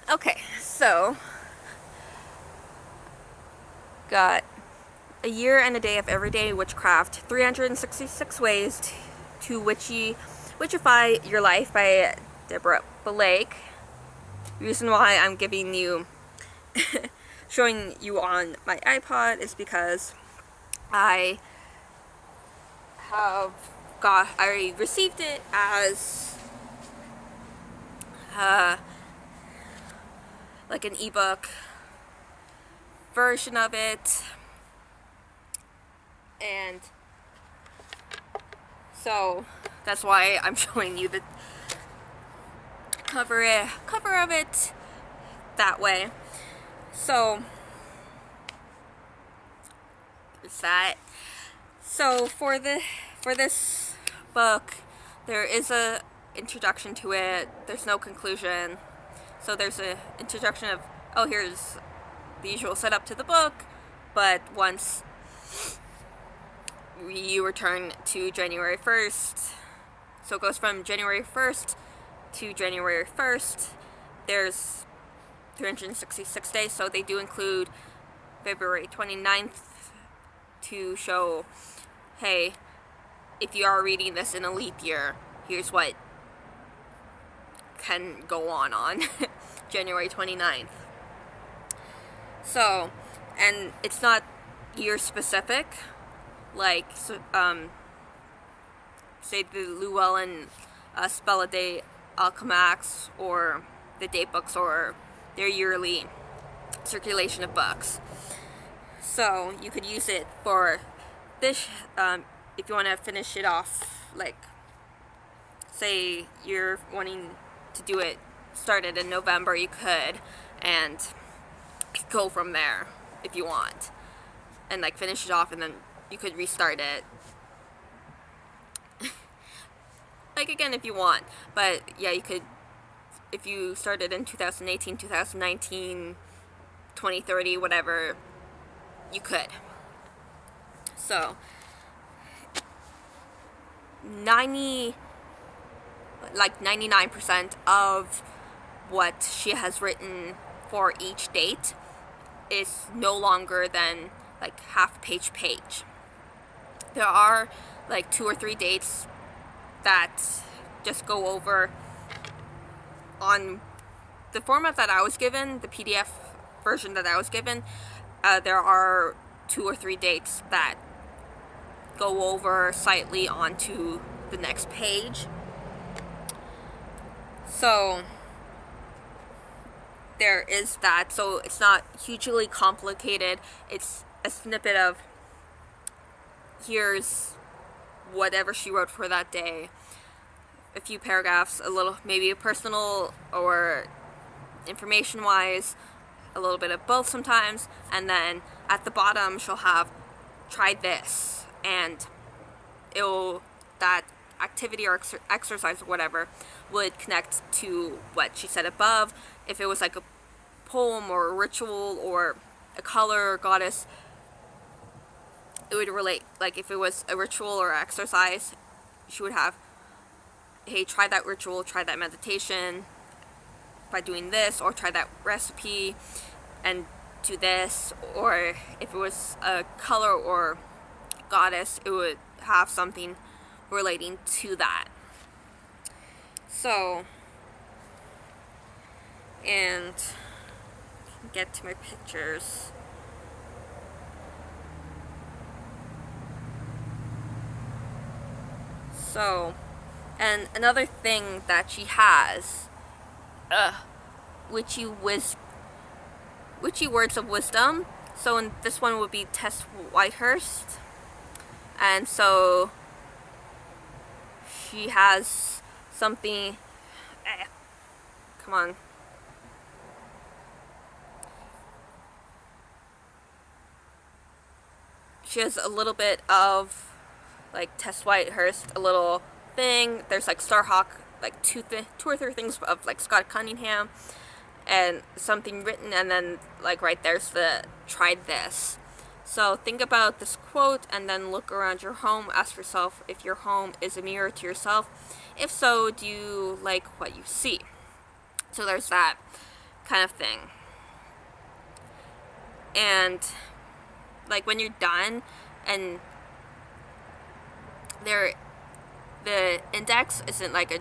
Okay, so got a year and a day of everyday witchcraft, 366 ways to witchify your life by Deborah Blake. The reason why I'm giving you, showing you on my iPod is because I I received it as uh, like an ebook version of it, and so that's why I'm showing you the cover of it that way. So is that. So for this book, there is a introduction to it. There's no conclusion. So there's a introduction of, oh, here's the usual setup to the book, but once you return to January 1st, so it goes from January 1st to January 1st, there's 366 days, so they do include February 29th to show, hey, if you are reading this in a leap year, here's what can go on January 29th. So, and it's not year specific, like, say the Llewellyn Spell a Day Alchemax or the date books or their yearly circulation of books. So you could use it for this if you want to finish it off, like say you're wanting to do it, start it in November, you could, and go from there if you want, and like finish it off, and then you could restart it like again if you want. But yeah, you could, if you started in 2018, 2019, 2030, whatever, you could. So 99% of what she has written for each date is no longer than like half page. There are like 2 or 3 dates that just go over on the format that I was given, the PDF version that I was given. There are 2 or 3 dates that go over slightly onto the next page. So there is that. So it's not hugely complicated. It's a snippet of, here's whatever she wrote for that day, a few paragraphs, a little, maybe a personal or information wise, a little bit of both sometimes, and then at the bottom she'll have tried this, and that activity or exercise or whatever would connect to what she said above. If it was like a poem or a ritual or a color or goddess, it would relate. Like if it was a ritual or exercise, she would have, hey, try that ritual, try that meditation by doing this, or try that recipe and do this. Or if it was a color or goddess, it would have something relating to that. So, and get to my pictures. So, and another thing that she has, witchy words of wisdom. So in this one would be Tess Whitehurst, and so she has something. Come on. She has a little bit of like Tess Whitehurst, a little thing. There's like Starhawk, like two or three things of like Scott Cunningham, and something written, and then like right there's the tried this. So think about this quote and then look around your home. Ask yourself if your home is a mirror to yourself. If so, do you like what you see? So there's that. kind of thing. And like when you're done, and the index isn't like a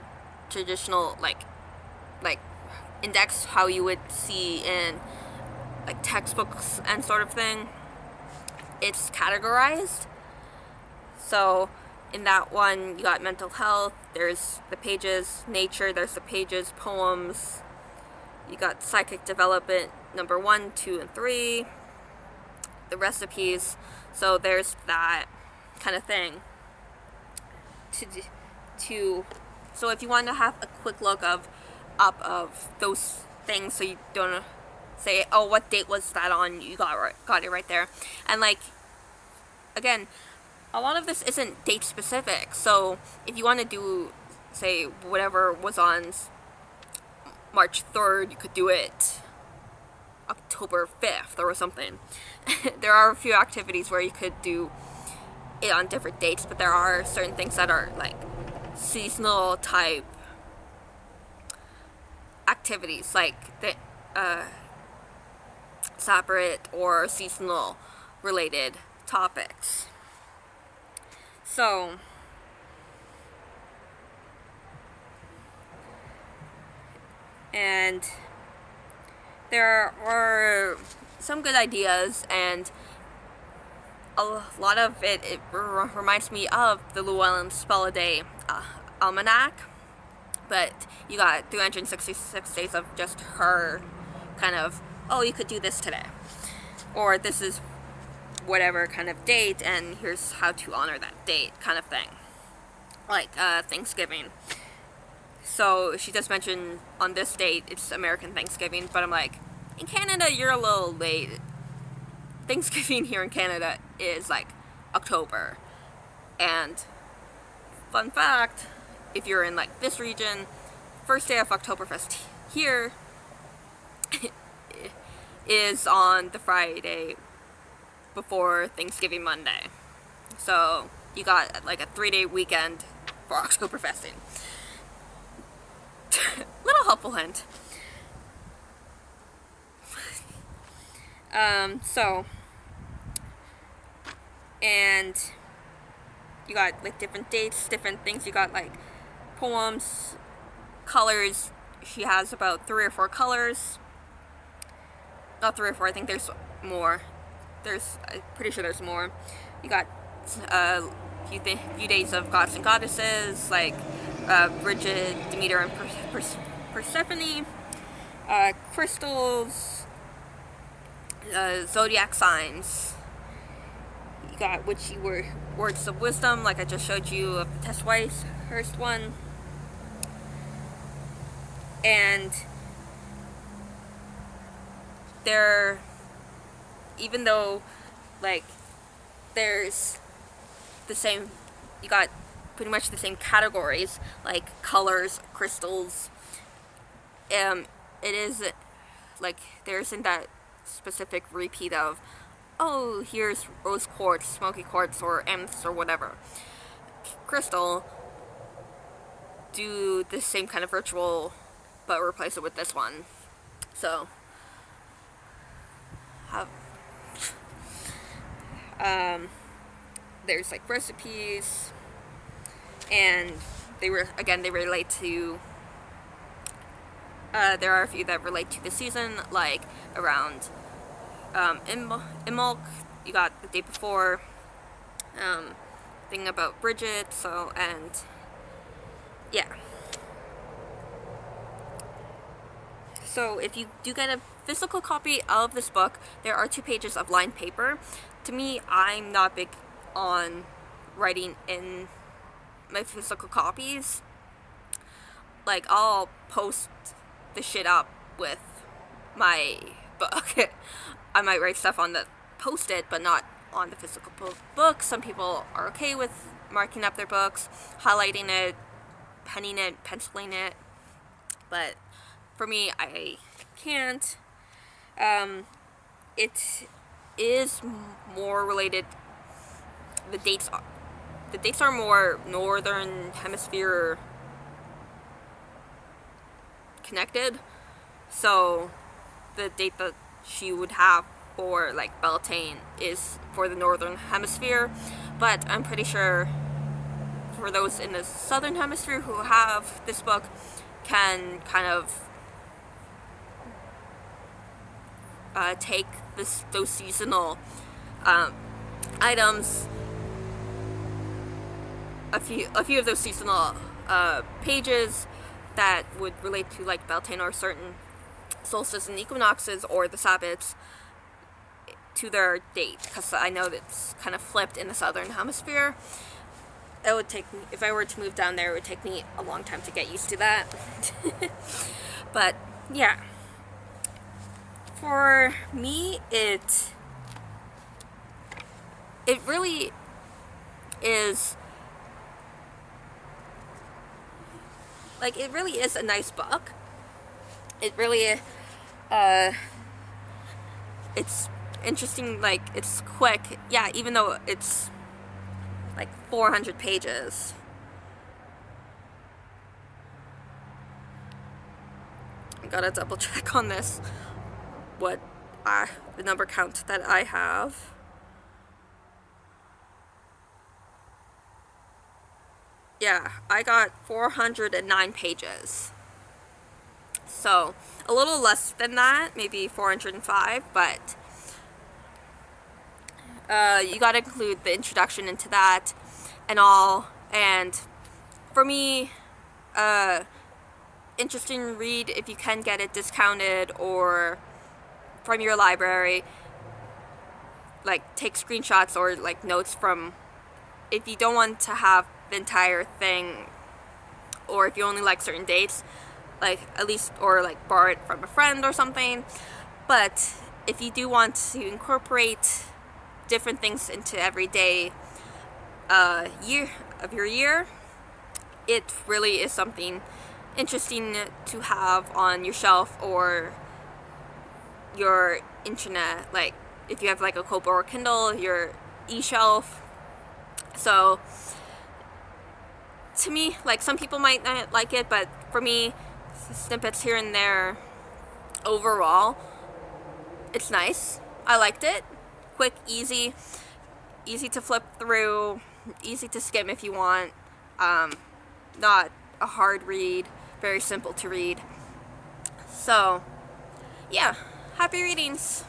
traditional like index how you would see in like textbooks and sort of thing. It's categorized. So in that one, you got mental health, there's the pages, nature, there's the pages, poems, you got psychic development number 1, 2, and 3, the recipes. So there's that kind of thing so if you want to have a quick look of those things, so you don't say, oh, what date was that on, you got it right there. And like, again, a lot of this isn't date specific, so if you want to do, say, whatever was on March 3rd, you could do it October 5th or something. There are a few activities where you could do it on different dates, but there are certain things that are like seasonal type activities, like the separate or seasonal related topics. So and there are some good ideas, and a lot of it reminds me of the Llewellyn Spell a Day almanac, but you got 366 days of just her kind of, oh, you could do this today, or this is whatever kind of date, and here's how to honor that date kind of thing, like Thanksgiving. So she just mentioned on this date it's American Thanksgiving, but I'm like, in Canada you're a little late. Thanksgiving here in Canada is like October. And fun fact, if you're in like this region, first day of Oktoberfest here is on the Friday before Thanksgiving Monday. So you got like a 3-day weekend for Oktoberfesting. Little helpful hint. And you got like different dates, different things. You got like poems, colors. She has about 3 or 4 colors. Not 3 or 4, I think there's more. I'm pretty sure there's more. You got a few days of gods and goddesses, like Bridget, Demeter, and Persephone. Crystals, zodiac signs. You got witchy words of wisdom, like I just showed you of the Tess Whitehurst one. And there, even though like there's the same, you got pretty much the same categories, like colors, crystals, it is like there isn't that specific repeat of, oh, here's rose quartz, smoky quartz, or ems, or whatever. Crystal, do the same kind of ritual, but replace it with this one. So, there's like recipes, and they relate to. There are a few that relate to the season, like around Imbolc, you got the day before, thing about Bridget, so, and yeah. So if you do get a physical copy of this book, there are 2 pages of lined paper. To me, I'm not big on writing in my physical copies. Like, I'll post the shit up with my book. I might write stuff on the post-it, but not on the physical book. Some people are okay with marking up their books, highlighting it, penning it, penciling it, but for me, I can't. It is more related. The dates are more northern hemisphere connected, so the date that she would have for like Beltane is for the Northern Hemisphere, but I'm pretty sure for those in the Southern Hemisphere who have this book can kind of take those seasonal items, a few of those seasonal pages that would relate to like Beltane or certain solstices and equinoxes or the Sabbats to their date, because I know that's kind of flipped in the Southern Hemisphere. It would take me, if I were to move down there, it would take me a long time to get used to that. But yeah, for me, it really is, like, it really is a nice book. It really, it's interesting, like, it's quick, yeah, even though it's like 400 pages. I gotta double check on this, what the number count that I have. Yeah, I got 409 pages. So, a little less than that, maybe 405, but you gotta include the introduction into that and all. And for me, interesting read if you can get it discounted or from your library. Like, take screenshots or like notes from, if you don't want to have the entire thing, or if you only like certain dates, like at least, or like borrow it from a friend or something. But if you do want to incorporate different things into everyday year of your year, it really is something interesting to have on your shelf or your internet, like if you have like a Kobo or Kindle, your e-shelf. So to me, like, some people might not like it, but for me, snippets here and there, overall, it's nice. I liked it. Quick, easy to flip through, easy to skim if you want. Not a hard read, very simple to read. So, yeah, happy readings.